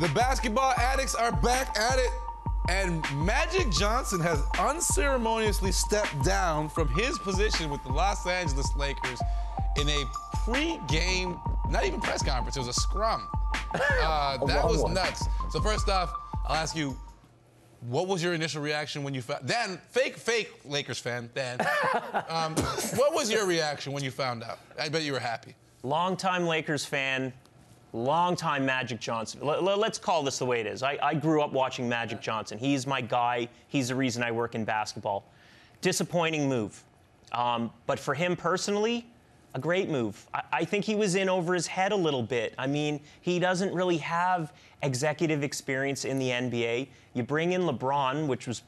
The basketball addicts are back at it, and Magic Johnson has unceremoniously stepped down from his position with the Los Angeles Lakers in a pre-game, not even press conference, it was a scrum. That was nuts. So first off, I'll ask you, what was your initial reaction when you found, Dan, fake Lakers fan, Dan. What was your reaction when you found out? I bet you were happy. Longtime Lakers fan, longtime Magic Johnson. Let's call this the way it is. I grew up watching Magic Johnson. He's my guy. He's the reason I work in basketball. Disappointing move. But for him personally, a great move. I think he was in over his head a little bit. I mean, he doesn't really have executive experience in the NBA. You bring in LeBron, which was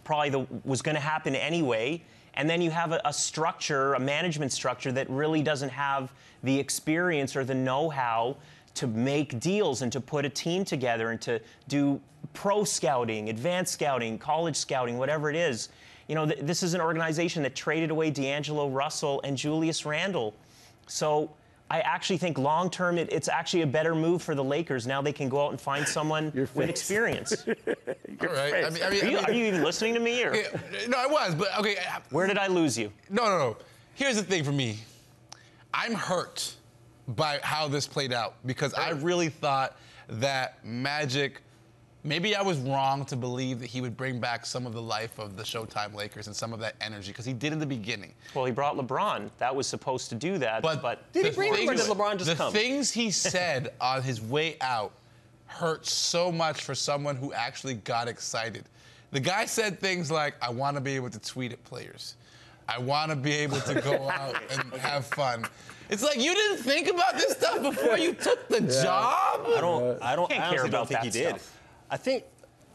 probably was going to happen anyway, and then you have a structure, a management structure that really doesn't have the experience or the know-how to make deals and to put a team together and to do pro scouting, advanced scouting, college scouting, whatever it is. You know, this is an organization that traded away D'Angelo Russell and Julius Randle. So I actually think long-term, it's actually a better move for the Lakers. Now they can go out and find someone with experience. All right. Are you even listening to me? Or? Yeah, no, I was, but okay. Where did I lose you? No. Here's the thing for me. I'm hurt by how this played out because I really thought that Magic, maybe I was wrong to believe that he would bring back some of the life of the Showtime Lakers and some of that energy, because he did in the beginning. Well, he brought LeBron. That was supposed to do that. But did he bring him, or did LeBron just come? The things he said on his way out hurt so much for someone who actually got excited. The guy said things like, I want to be able to tweet at players. I want to be able to go out and have fun. It's like, you didn't think about this stuff before you took the job? I don't care about think that he did. stuff. I think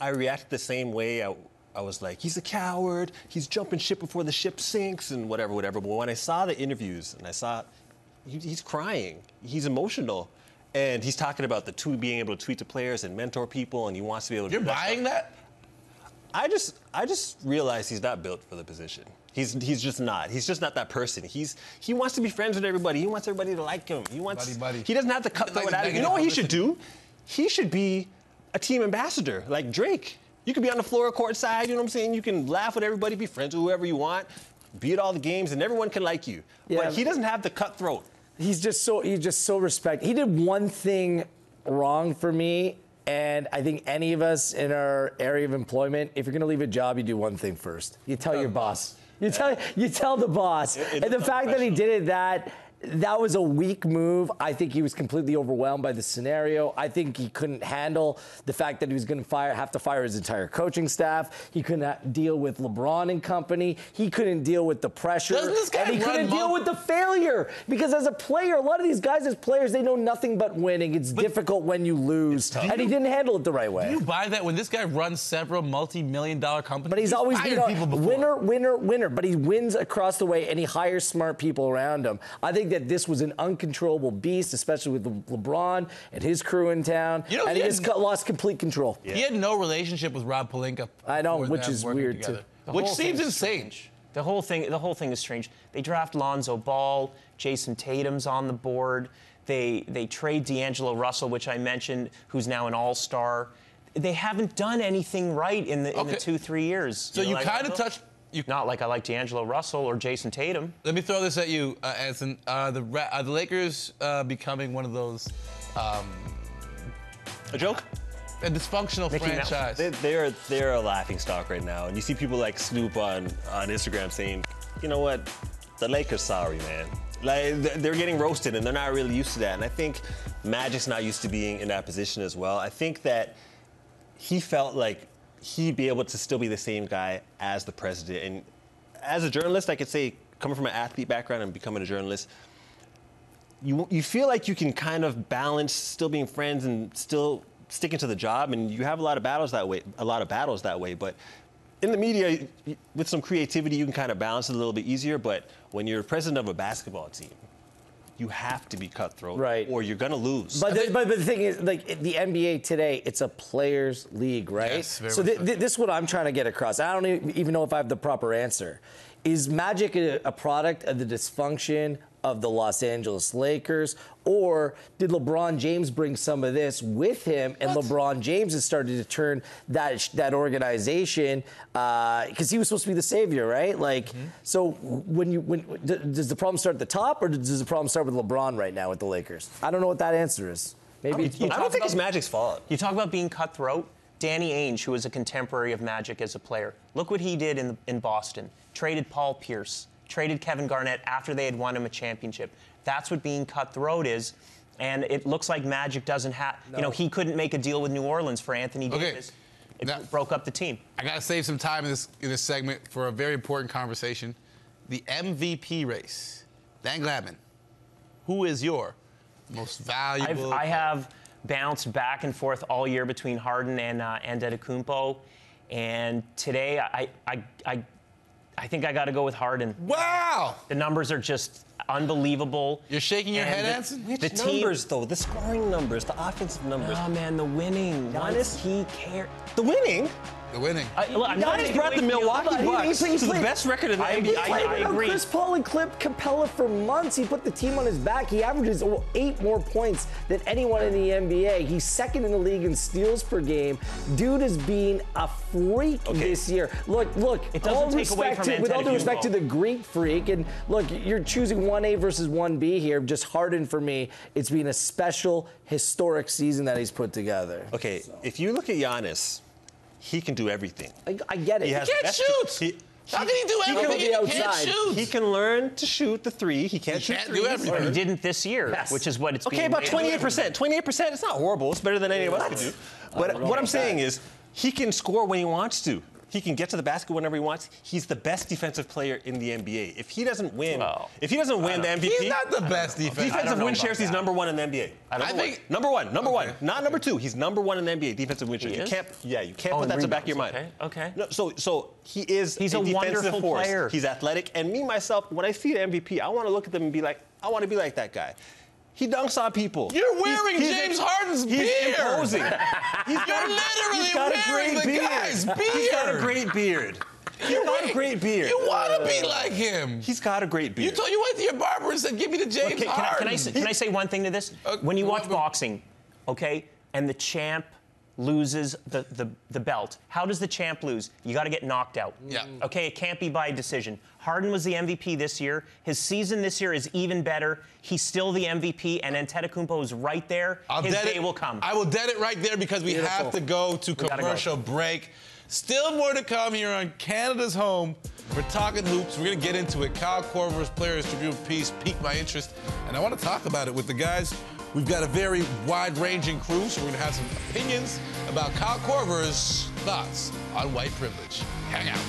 I reacted the same way. I was like, he's a coward. He's jumping ship before the ship sinks and whatever. But when I saw the interviews and I saw he's crying, he's emotional. And he's talking about being able to tweet to players and mentor people, and he wants to be able to You're do that buying stuff. that? I just realized he's not built for the position. He's just not. He's just not that person. He wants to be friends with everybody. He wants everybody to like him. He wants. Buddy. He doesn't have to cut through it out. You know what he should do? He should be a team ambassador like Drake. You could be on the floor, courtside. You know what I'm saying? You can laugh with everybody, be friends with whoever you want, be at all the games, and everyone can like you. Yeah. But he doesn't have the cutthroat. He's just so respected. He did one thing wrong for me, and I think any of us in our area of employment, if you're going to leave a job, you do one thing first. You tell your boss. You tell the boss. And the fact that he did it, that was a weak move. I think he was completely overwhelmed by the scenario. I think he couldn't handle the fact that he was going to have to fire his entire coaching staff. He couldn't deal with LeBron and company. He couldn't deal with the pressure. And he couldn't deal with the failure. Because as a player, a lot of these guys as players, they know nothing but winning. It's difficult when you lose. And he didn't handle it the right way. Do you buy that when this guy runs several multi-million-dollar companies? But he's always been a winner. But he wins across the way, and he hires smart people around him. I think that this was an uncontrollable beast, especially with LeBron and his crew in town, and he just lost complete control. Yeah. He had no relationship with Rob Pelinka. I know, which is weird too. Which seems insane. The whole thing is strange. They draft Lonzo Ball, Jason Tatum's on the board. They trade D'Angelo Russell, which I mentioned, who's now an all-star. They haven't done anything right in the 2-3 years. So you kind of touched. Not like I like D'Angelo Russell or Jason Tatum. Let me throw this at you, Anson. The Lakers becoming one of those... a joke? A dysfunctional franchise. They're a laughing stock right now. And you see people like Snoop on Instagram saying, you know what, the Lakers sorry, man. Like, they're getting roasted, and they're not really used to that. And I think Magic's not used to being in that position as well. I think that he felt like he'd be able to still be the same guy as the president. And as a journalist, I could say, coming from an athlete background and becoming a journalist, you feel like you can kind of balance still being friends and still sticking to the job, and you have a lot of battles that way. But in the media, with some creativity, you can kind of balance it a little bit easier. But when you're president of a basketball team, you have to be cutthroat, right, or you're going to lose. But the thing is, like the NBA today, it's a players' league, right? Yes, very so much this is what I'm trying to get across. I don't even know if I have the proper answer. Is Magic a product of the dysfunction of the Los Angeles Lakers? Or did LeBron James bring some of this with him, and LeBron James has started to turn that organization because he was supposed to be the savior, right? Like, so does the problem start at the top, or does the problem start with LeBron right now with the Lakers? I don't know what that answer is. Maybe I don't think it's Magic's fault. You talk about being cutthroat. Danny Ainge, who was a contemporary of Magic as a player, look what he did in Boston. Traded Paul Pierce, traded Kevin Garnett after they had won him a championship. That's what being cutthroat is. And it looks like Magic doesn't have, he couldn't make a deal with New Orleans for Anthony Davis. It broke up the team. I got to save some time in this segment for a very important conversation. The MVP race. Dan Gladman, who is your most valuable? I have bounced back and forth all year between Harden and Antetokounmpo, and today I think I got to go with Harden. Wow! The numbers are just unbelievable. You're shaking your head, Anson? Which numbers, though? The scoring numbers, the offensive numbers. Oh, man, the winning. Giannis? He cared. The winning? The winning. Giannis brought the Milwaukee Bucks to the best record in the NBA. I agree. Chris Paul and Clip Capella for months. He put the team on his back. He averages 8 more points than anyone in the NBA. He's second in the league in steals per game. Dude is being a freak this year. Look. It doesn't take away from with all due respect to Antetokounmpo. the Greek freak, and look, you're choosing 1A versus 1B here. Just Harden for me. It's been a special, historic season that he's put together. Okay, if you look at Giannis, he can do everything. I get it. He has can't shoot. How can he do everything? He He can can't outside. shoot. He can learn to shoot the three. He can't shoot can't threes. do everything. He didn't this year, Yes. which is what it's Okay, being about made 28%. 28%, it's not horrible. It's better than any of us could do. But what I'm saying is, he can score when he wants to. He can get to the basket whenever he wants. He's the best defensive player in the NBA. If he doesn't win, the MVP, He's not the best defense. defensive know win about shares, he's that. number 1 in the NBA. I think Number one, Okay. not number 2. He's number 1 in the NBA defensive win shares. He You is? can't Oh, put in that to the back of your rebounds. mind. Okay. No, so he's a defensive wonderful force. player. He's athletic, and me myself, when I see the MVP, I want to look at them and be like, I want to be like that guy. He dunks on people. You're wearing James Harden's he's beard. Imposing. You're literally wearing the guy's beard. He's got a great beard. He's got a great beard. You want to be like him. He's got a great beard. You went to your barber and said, "Give me the James Harden." Can I say one thing to this? When you watch boxing, okay, and the champ loses the belt, how does the champ lose? You got to get knocked out. Yeah. Okay, it can't be by decision. Harden was the MVP this year. His season this year is even better. He's still the MVP, and Antetokounmpo is right there. His day will come. I will dead it right there because we have to go to commercial break. Still more to come here on Canada's home. We're talking hoops. We're going to get into it. Kyle Korver's Players Tribune piece piqued my interest, and I want to talk about it with the guys. We've got a very wide-ranging crew, so we're going to have some opinions about Kyle Korver's thoughts on white privilege. Hang out.